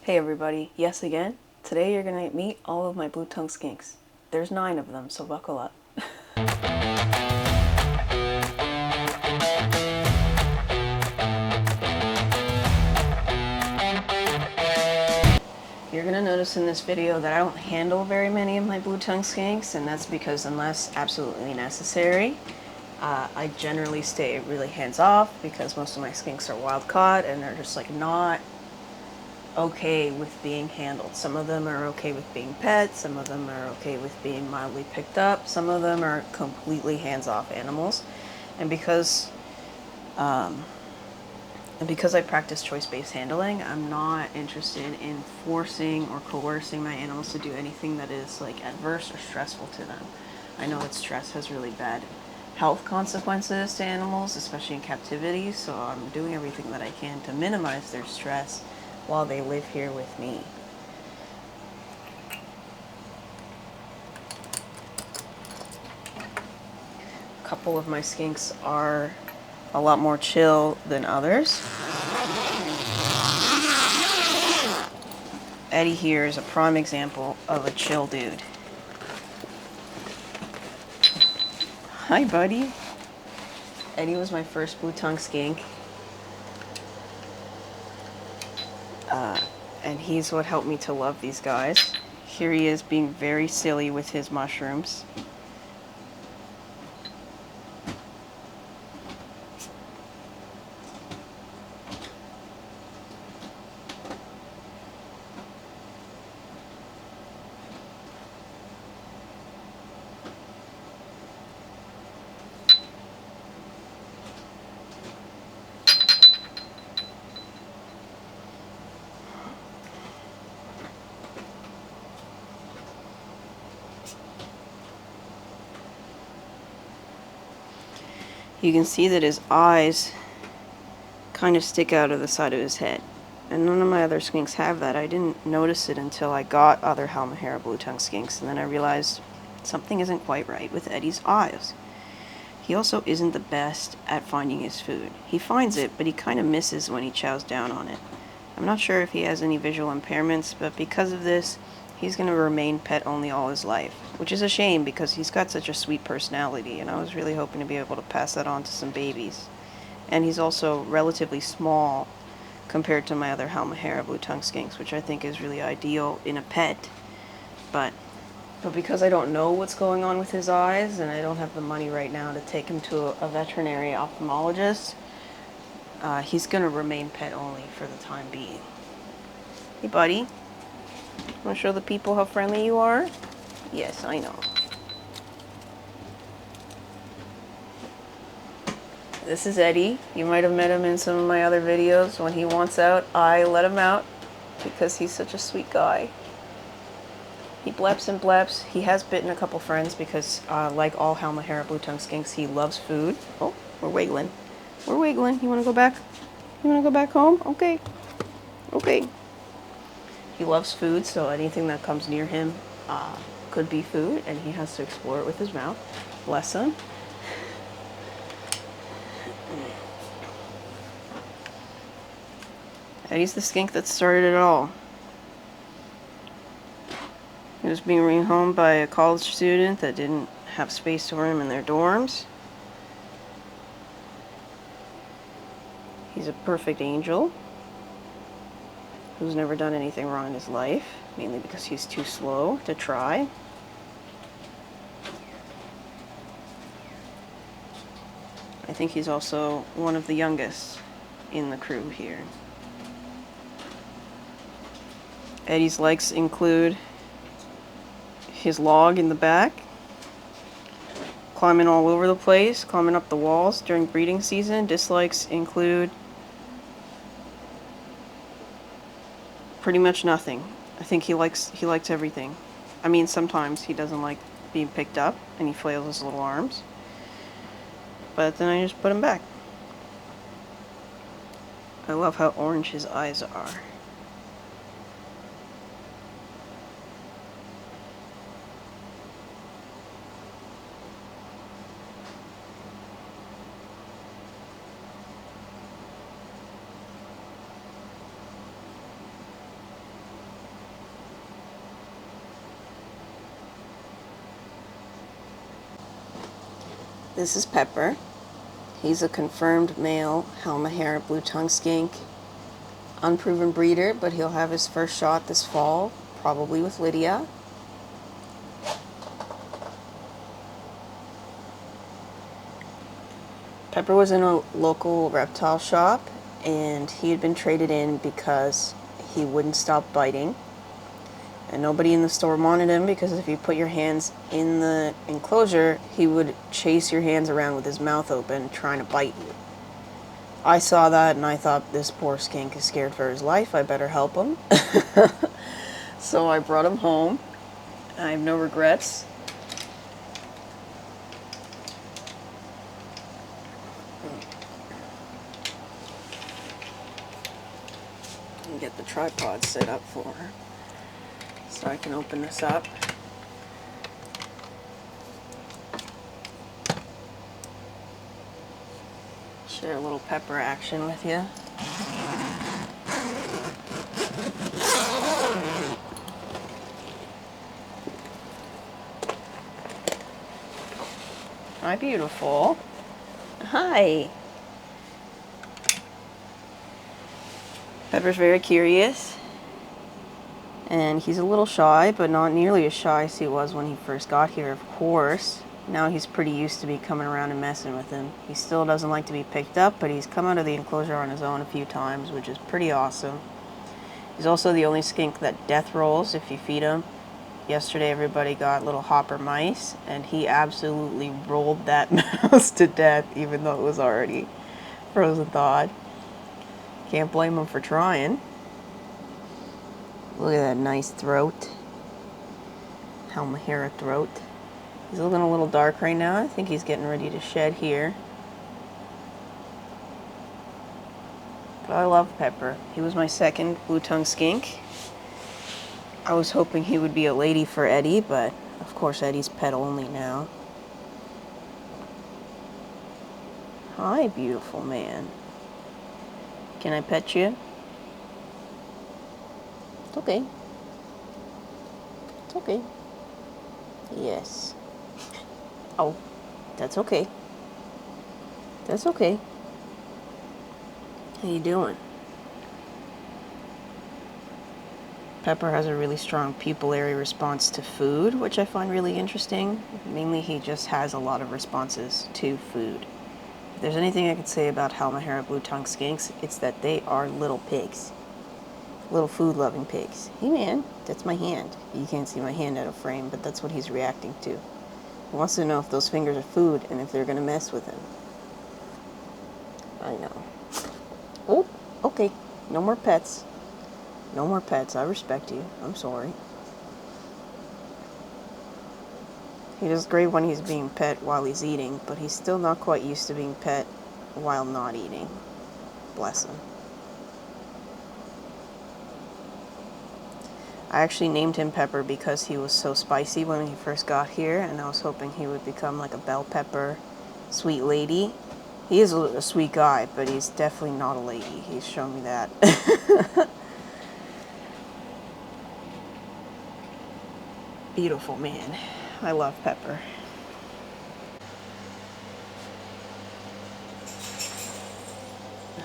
Hey everybody, yes again. Today you're gonna meet all of my blue-tongued skinks. There's 9 of them, so buckle up. You're gonna notice in this video that I don't handle very many of my blue-tongued skinks, and that's because unless absolutely necessary, I generally stay really hands-off because most of my skinks are wild-caught and they're just like not okay with being handled. Some of them are okay with being pets, some of them are okay with being mildly picked up, some of them are completely hands-off animals. And because I practice choice-based handling, I'm not interested in forcing or coercing my animals to do anything that is like adverse or stressful to them. I know that stress has really bad health consequences to animals, especially in captivity, so I'm doing everything that I can to minimize their stress while they live here with me. A couple of my skinks are a lot more chill than others. Eddie here is a prime example of a chill dude. Hi, buddy. Eddie was my first blue-tongued skink. And he's what helped me to love these guys. Here he is being very silly with his mushrooms. You can see that his eyes kind of stick out of the side of his head. And none of my other skinks have that. I didn't notice it until I got other Halmahera blue-tongued skinks, and then I realized something isn't quite right with Eddie's eyes. He also isn't the best at finding his food. He finds it, but he kind of misses when he chows down on it. I'm not sure if he has any visual impairments, but because of this, he's going to remain pet only all his life, which is a shame because he's got such a sweet personality, and I was really hoping to be able to pass that on to some babies. And he's also relatively small compared to my other Halmahera blue-tongued skinks, which I think is really ideal in a pet. But because I don't know what's going on with his eyes, and I don't have the money right now to take him to a veterinary ophthalmologist, he's going to remain pet only for the time being. Hey, buddy. Want to show the people how friendly you are? Yes, I know. This is Eddie. You might have met him in some of my other videos. When he wants out, I let him out because he's such a sweet guy. He bleps and bleps. He has bitten a couple friends because, like all Halmahera blue-tongued skinks, he loves food. Oh, we're wiggling. We're wiggling. You want to go back? You want to go back home? Okay. Okay. He loves food, so anything that comes near him could be food, and he has to explore it with his mouth. Bless him. Eddie's the skink that started it all. He was being rehomed by a college student that didn't have space for him in their dorms. He's a perfect angel who's never done anything wrong in his life, mainly because he's too slow to try. I think he's also one of the youngest in the crew here. Eddie's likes include his log in the back, climbing all over the place, climbing up the walls during breeding season. Dislikes include pretty much nothing. I think he likes everything. I mean, sometimes he doesn't like being picked up and he flails his little arms. But then I just put him back. I love how orange his eyes are. This is Pepper. He's a confirmed male Halmahera blue-tongued skink. Unproven breeder, but he'll have his first shot this fall, probably with Lydia. Pepper was in a local reptile shop, and he had been traded in because he wouldn't stop biting. And nobody in the store wanted him because if you put your hands in the enclosure, he would chase your hands around with his mouth open, trying to bite you. I saw that and I thought, this poor skink is scared for his life, I better help him. So I brought him home. I have no regrets. And get the tripod set up for her so I can open this up. Share a little Pepper action with you. Hi, beautiful. Hi. Pepper's very curious, and he's a little shy, but not nearly as shy as he was when he first got here, of course. Now he's pretty used to me coming around and messing with him. He still doesn't like to be picked up, but he's come out of the enclosure on his own a few times, which is pretty awesome. He's also the only skink that death rolls if you feed him. Yesterday everybody got little hopper mice, and he absolutely rolled that mouse to death, even though it was already frozen thawed. Can't blame him for trying. Look at that nice throat. Halmahera throat. He's looking a little dark right now. I think he's getting ready to shed here. But I love Pepper. He was my second blue-tongued skink. I was hoping he would be a lady for Eddie, but of course Eddie's pet only now. Hi, beautiful man. Can I pet you? It's okay. It's okay. Yes. Oh, that's okay. That's okay. How you doing? Pepper has a really strong pupillary response to food, which I find really interesting. Mainly he just has a lot of responses to food. If there's anything I could say about Halmahera blue-tongued skinks, it's that they are little pigs. Little food-loving pigs. Hey man, that's my hand. You can't see my hand out of frame, but that's what he's reacting to. He wants to know if those fingers are food and if they're gonna mess with him. I know. Oh, okay. No more pets. No more pets. I respect you. I'm sorry. He does great when he's being pet while he's eating, but he's still not quite used to being pet while not eating. Bless him. I actually named him Pepper because he was so spicy when he first got here, and I was hoping he would become like a bell pepper, sweet lady. He is a sweet guy, but he's definitely not a lady. He's shown me that. Beautiful man. I love Pepper.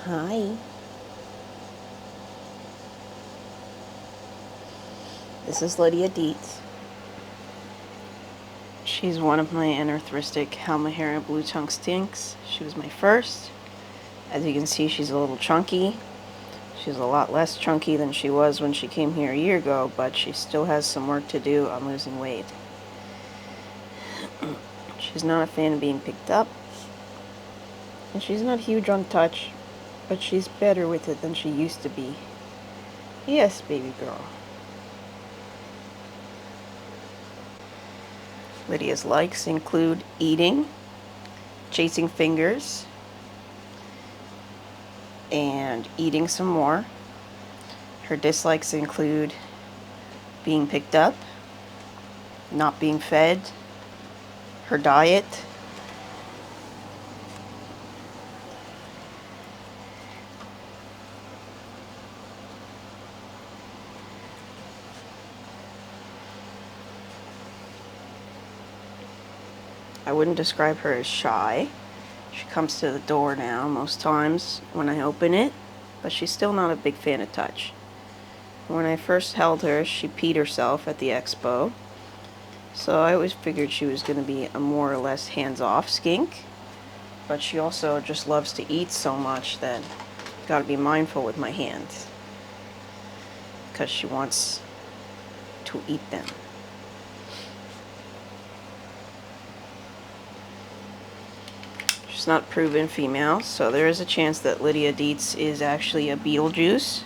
Hi. This is Lydia Deetz. She's one of my anerythristic Halmahera blue-tongued skinks. She was my first. As you can see, she's a little chunky. She's a lot less chunky than she was when she came here a year ago, but she still has some work to do on losing weight. She's not a fan of being picked up, and she's not huge on touch, but she's better with it than she used to be. Yes, baby girl. Lydia's likes include eating, chasing fingers, and eating some more. Her dislikes include being picked up, not being fed, her diet, I wouldn't describe her as shy. She comes to the door now most times when I open it, but she's still not a big fan of touch. When I first held her, she peed herself at the expo, so I always figured she was going to be a more or less hands-off skink, but she also just loves to eat so much that I've got to be mindful with my hands, because she wants to eat them. She's not proven female, so there is a chance that Lydia Deetz is actually a Beetlejuice.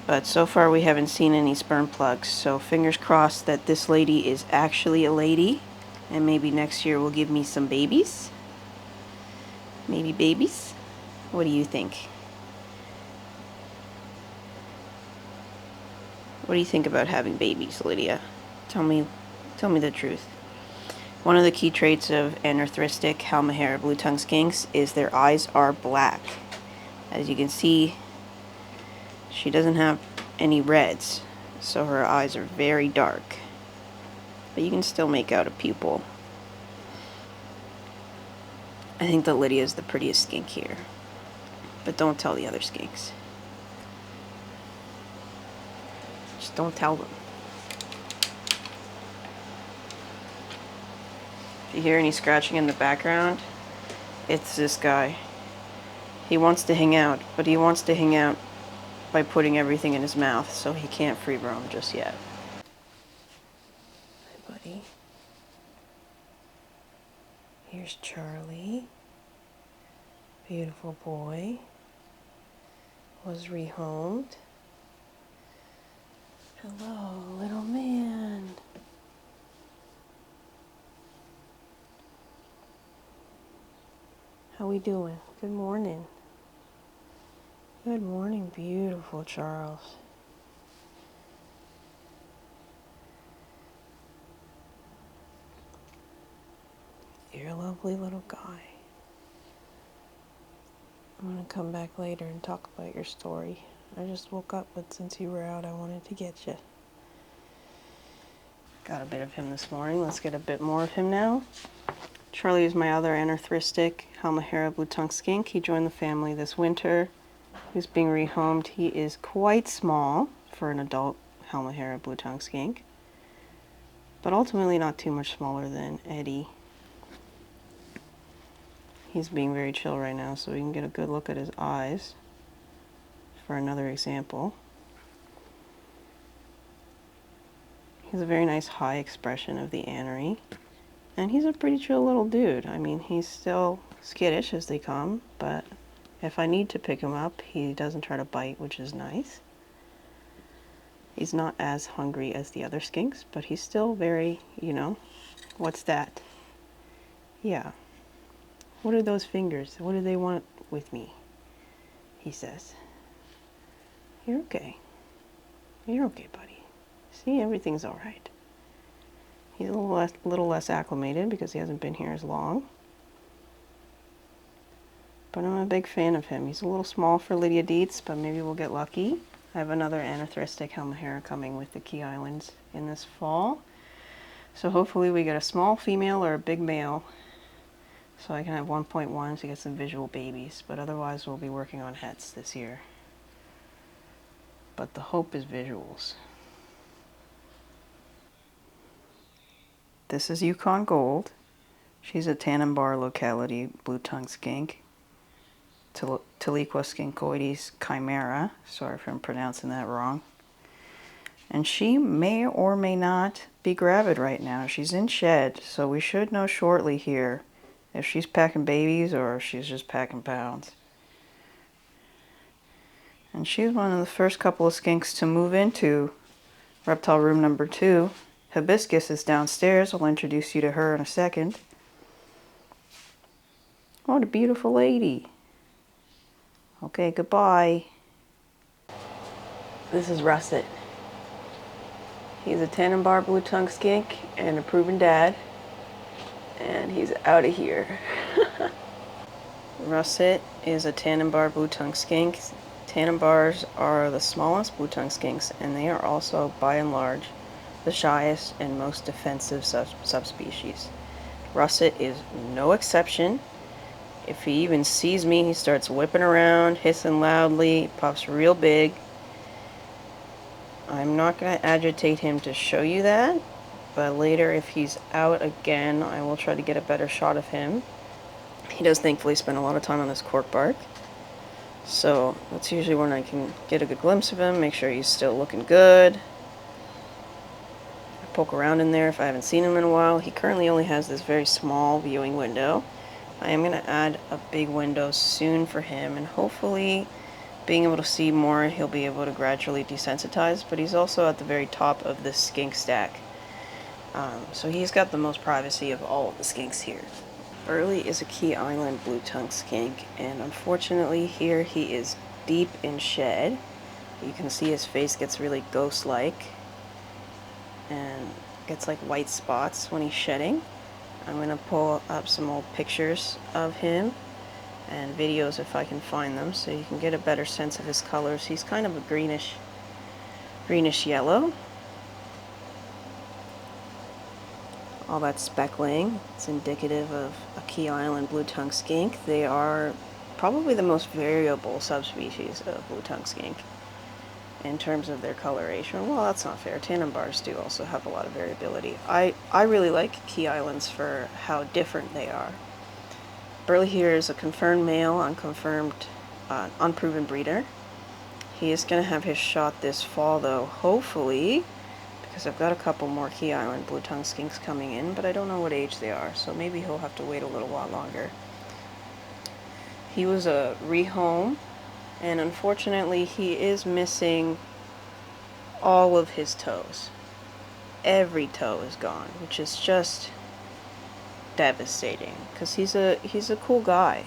But so far we haven't seen any sperm plugs, so fingers crossed that this lady is actually a lady, and maybe next year will give me some babies. Maybe babies? What do you think? What do you think about having babies, Lydia? Tell me the truth. One of the key traits of anarthristic Halmahera blue-tongued skinks is their eyes are black. As you can see, she doesn't have any reds, so her eyes are very dark. But you can still make out a pupil. I think that Lydia is the prettiest skink here. But don't tell the other skinks. Just don't tell them. If you hear any scratching in the background, it's this guy. He wants to hang out, but he wants to hang out by putting everything in his mouth, so he can't free roam just yet. Hi, buddy. Here's Charlie. Beautiful boy. Was rehomed. Hello, little man. How we doing? Good morning. Good morning, beautiful Charles. You're a lovely little guy. I'm gonna come back later and talk about your story. I just woke up, but since you were out, I wanted to get you. Got a bit of him this morning. Let's get a bit more of him now. Charlie is my other anarthristic Halmahera blue-tongued skink. He joined the family this winter. He's being rehomed. He is quite small for an adult Halmahera blue-tongued skink, but ultimately not too much smaller than Eddie. He's being very chill right now, so we can get a good look at his eyes for another example. He has a very nice high expression of the Anery, and he's a pretty chill little dude. I mean, he's still skittish as they come, but if I need to pick him up, he doesn't try to bite, which is nice. He's not as hungry as the other skinks, but he's still very, you know, what's that? Yeah. What are those fingers? What do they want with me? He says. You're okay. You're okay, buddy. See, everything's all right. He's a little less acclimated because he hasn't been here as long. But I'm a big fan of him. He's a little small for Lydia Deetz, but maybe we'll get lucky. I have another anarthristic Halmahera coming with the Kei Islands in this fall. So hopefully we get a small female or a big male, so I can have 1.1 to get some visual babies. But otherwise we'll be working on hets this year. But the hope is visuals. This is Yukon Gold. She's a Tanimbar locality blue-tongued skink. Taliqua skinkoides chimera. Sorry if I'm pronouncing that wrong. And she may or may not be gravid right now. She's in shed, so we should know shortly here if she's packing babies or if she's just packing pounds. And she's one of the first couple of skinks to move into reptile room number 2. Hibiscus is downstairs. I'll introduce you to her in a second. What a beautiful lady. Okay, goodbye. This is Russet. He's a Tanimbar blue-tongued skink and a proven dad. And he's out of here. Russet is a Tanimbar blue-tongued skink. Tanimbars are the smallest blue-tongued skinks, and they are also, by and large, the shyest and most defensive subspecies. Russet is no exception. If he even sees me, he starts whipping around, hissing loudly, puffs real big. I'm not going to agitate him to show you that, but later if he's out again, I will try to get a better shot of him. He does thankfully spend a lot of time on this cork bark, so that's usually when I can get a good glimpse of him, make sure he's still looking good. I poke around in there if I haven't seen him in a while. He currently only has this very small viewing window. I am going to add a big window soon for him, and hopefully being able to see more, he'll be able to gradually desensitize, but he's also at the very top of this skink stack. So he's got the most privacy of all of the skinks here. Burly is a Kei Island blue-tongued skink, and unfortunately here he is deep in shed. You can see his face gets really ghost-like and gets like white spots when he's shedding. I'm going to pull up some old pictures of him and videos if I can find them, so you can get a better sense of his colors. He's kind of a greenish yellow. All that speckling, it's indicative of a Kei Island blue-tongued skink. They are probably the most variable subspecies of blue-tongued skink in terms of their coloration. Well, that's not fair. Tanimbars do also have a lot of variability. I really like Kei Islands for how different they are. Burly here is a confirmed male, unproven breeder. He is going to have his shot this fall, though, hopefully, because I've got a couple more Kei Island blue-tongued skinks coming in, but I don't know what age they are, so maybe he'll have to wait a little while longer. He was a rehome, and unfortunately he is missing all of his toes. Every toe is gone, which is just devastating, because he's a cool guy.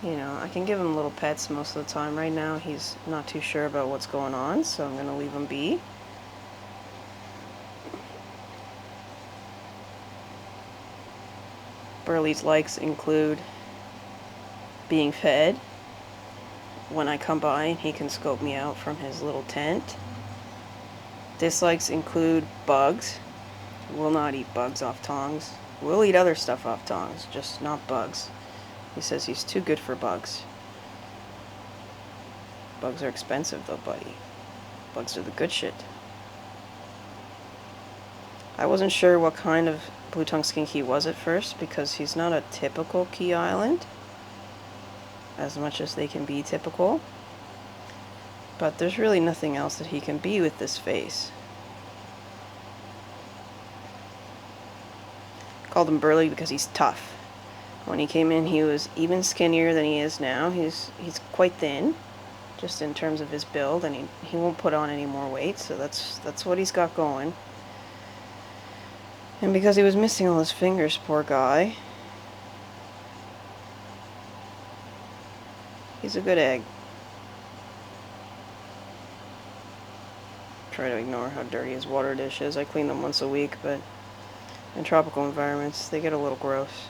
You know, I can give him little pets most of the time. Right now he's not too sure about what's going on, so I'm going to leave him be. Burly's likes include being fed. When I come by, he can scope me out from his little tent. Dislikes include bugs. Will not eat bugs off tongs. Will eat other stuff off tongs, just not bugs. He says he's too good for bugs. Bugs are expensive though, buddy. Bugs are the good shit. I wasn't sure what kind of blue-tongued skink he was at first, because he's not a typical Kei Island, as much as they can be typical. But there's really nothing else that he can be with this face. Called him Burly because he's tough. When he came in, he was even skinnier than he is now. He's quite thin, just in terms of his build, and he won't put on any more weight, so that's what he's got going. And because he was missing all his fingers, poor guy, he's a good egg. Try to ignore how dirty his water dish is. I clean them once a week, but in tropical environments, they get a little gross.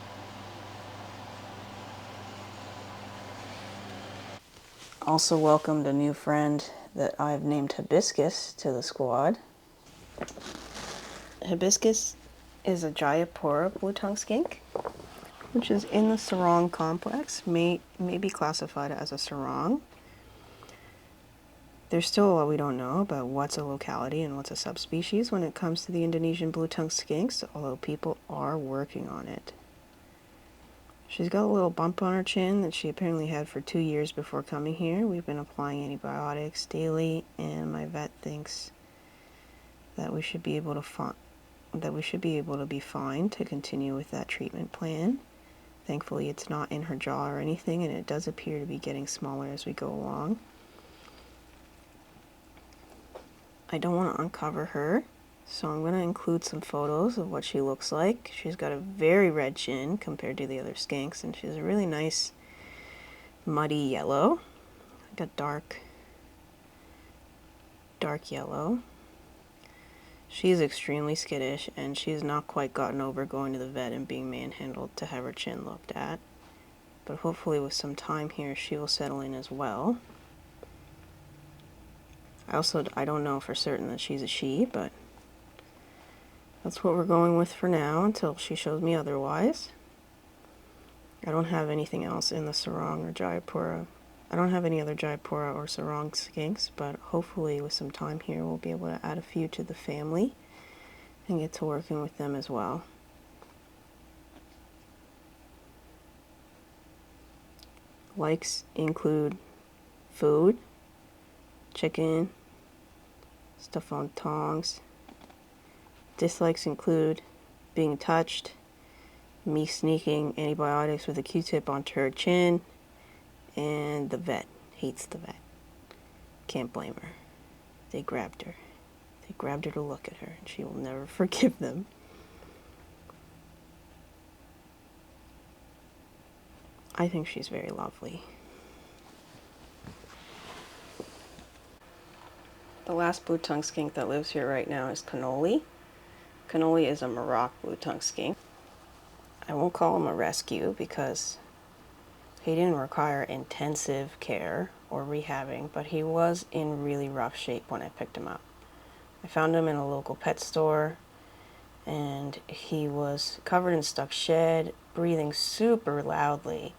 Also welcomed a new friend that I've named Hibiscus to the squad. Hibiscus is a Jayapura blue-tongued skink, which is in the Sorong complex, may be classified as a Sorong. There's still a lot we don't know about what's a locality and what's a subspecies when it comes to the Indonesian blue-tongued skinks, although people are working on it. She's got a little bump on her chin that she apparently had for 2 years before coming here. We've been applying antibiotics daily, and my vet thinks that we should be able to be fine to continue with that treatment plan. Thankfully, it's not in her jaw or anything, and it does appear to be getting smaller as we go along. I don't want to uncover her, so I'm going to include some photos of what she looks like. She's got a very red chin compared to the other skinks, and she's a really nice muddy yellow, like a dark yellow. She's extremely skittish, and she's not quite gotten over going to the vet and being manhandled to have her chin looked at. But hopefully with some time here, she will settle in as well. I don't know for certain that she's a she, but That's what we're going with for now until she shows me otherwise. I don't have anything else in the Sorong or Jayapura. I don't have any other Jayapura or Sorong skinks, but hopefully with some time here we'll be able to add a few to the family and get to working with them as well. Likes include food, chicken, stuff on tongs. Dislikes include being touched, me sneaking antibiotics with a Q-tip onto her chin, and the vet. Hates the vet. Can't blame her. They grabbed her. They grabbed her to look at her, and she will never forgive them. I think she's very lovely. The last blue-tongued skink that lives here right now is Cannoli. Cannoli is a Merauke blue-tongued skink. I won't call him a rescue because he didn't require intensive care or rehabbing, but he was in really rough shape when I picked him up. I found him in a local pet store, and he was covered in stuck shed, breathing super loudly,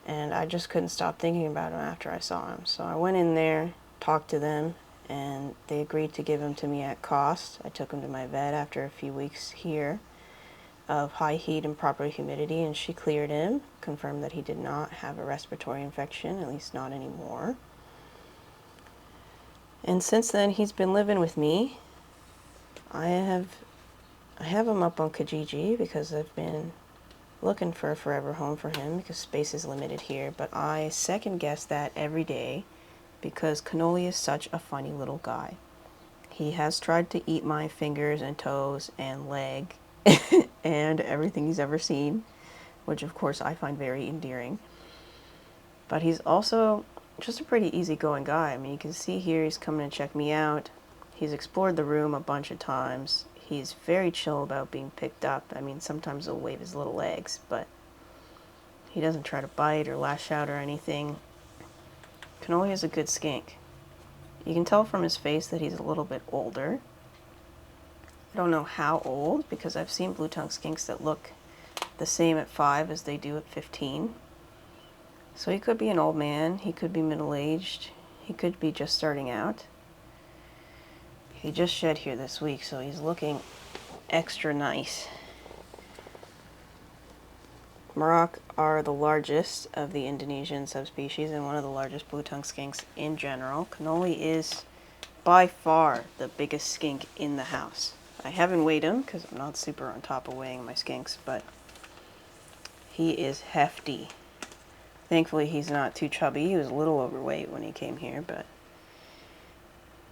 and I just couldn't stop thinking about him after I saw him. So I went in there, talked to them, and they agreed to give him to me at cost. I took him to my vet after a few weeks here of high heat and proper humidity, and she cleared him, confirmed that he did not have a respiratory infection, at least not anymore. And since then, he's been living with me. I have him up on Kijiji because I've been looking for a forever home for him because space is limited here, but I second guess that every day because Cannoli is such a funny little guy. He has tried to eat my fingers and toes and leg and everything he's ever seen, which of course I find very endearing. But he's also just a pretty easygoing guy. I mean, you can see here he's coming to check me out. He's explored the room a bunch of times. He's very chill about being picked up. I mean, sometimes he'll wave his little legs, but he doesn't try to bite or lash out or anything. Cannoli is a good skink. You can tell from his face that he's a little bit older. I don't know how old, because I've seen blue-tongued skinks that look the same at 5 as they do at 15. So he could be an old man, he could be middle-aged, he could be just starting out. He just shed here this week, so he's looking extra nice. Merauke are the largest of the Indonesian subspecies and one of the largest blue-tongued skinks in general. Cannoli is by far the biggest skink in the house. I haven't weighed him because I'm not super on top of weighing my skinks, but he is hefty. Thankfully, he's not too chubby. He was a little overweight when he came here, but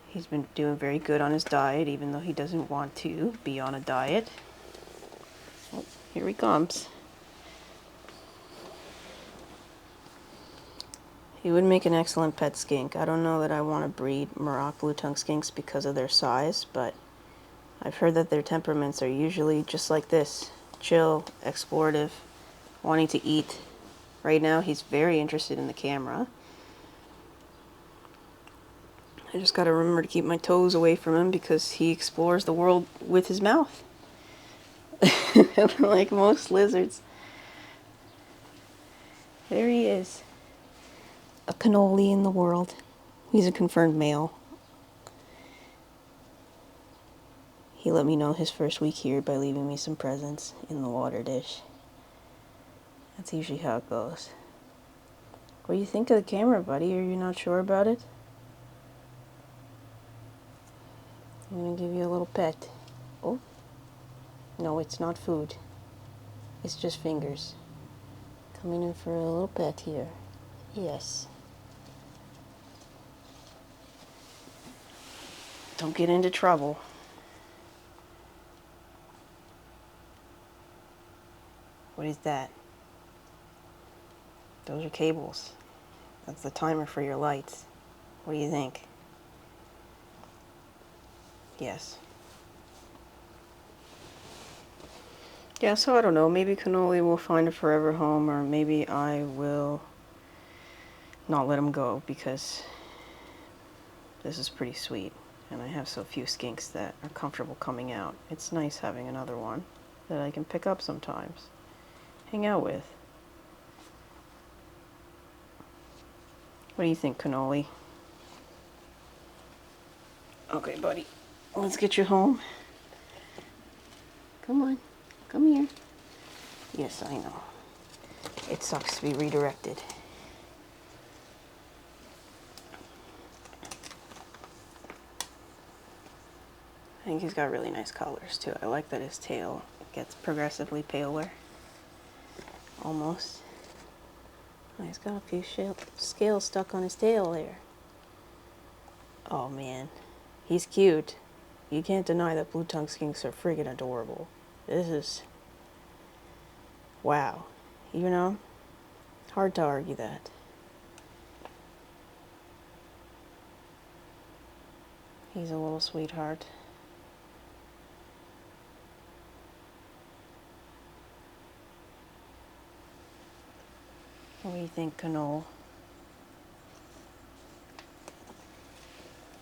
he's been doing very good on his diet, even though he doesn't want to be on a diet. Oh, here he comes. He would make an excellent pet skink. I don't know that I want to breed Merauke blue-tongued skinks because of their size, but I've heard that their temperaments are usually just like this. Chill, explorative, wanting to eat. Right now, he's very interested in the camera. I just gotta remember to keep my toes away from him because he explores the world with his mouth. Like most lizards. There he is. A Cannoli in the world. He's a confirmed male. He let me know his first week here by leaving me some presents in the water dish. That's usually how it goes. What do you think of the camera, buddy? Are you not sure about it? I'm gonna give you a little pet. Oh. No, it's not food. It's just fingers. Coming in for a little pet here. Yes. Don't get into trouble. What is that? Those are cables. That's the timer for your lights. What do you think? Yes. Yeah, so I don't know. Maybe Cannoli will find a forever home, or maybe I will not let him go because this is pretty sweet. and I have so few skinks that are comfortable coming out. It's nice having another one that I can pick up sometimes, hang out with. What do you think, Cannoli? Okay, buddy, let's get you home. Come on, come here. Yes, I know. It sucks to be redirected. I think he's got really nice colors too. I like that his tail gets progressively paler. Almost. Oh, he's got a few scales stuck on his tail there. Oh man, he's cute. You can't deny that blue-tongued skinks are friggin' adorable. This is... wow. You know? Hard to argue that. He's a little sweetheart. What do you think, Cannoli?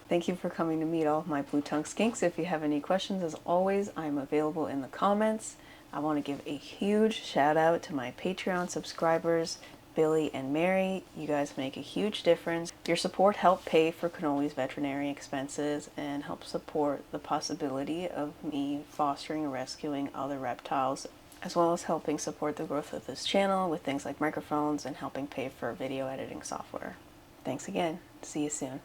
Thank you for coming to meet all of my blue-tongued skinks. If you have any questions, as always, I'm available in the comments. I want to give a huge shout out to my Patreon subscribers, Billy and Mary. You guys make a huge difference. Your support helped pay for Cannoli's veterinary expenses and help support the possibility of me fostering and rescuing other reptiles, as well as helping support the growth of this channel with things like microphones and helping pay for video editing software. Thanks again. See you soon.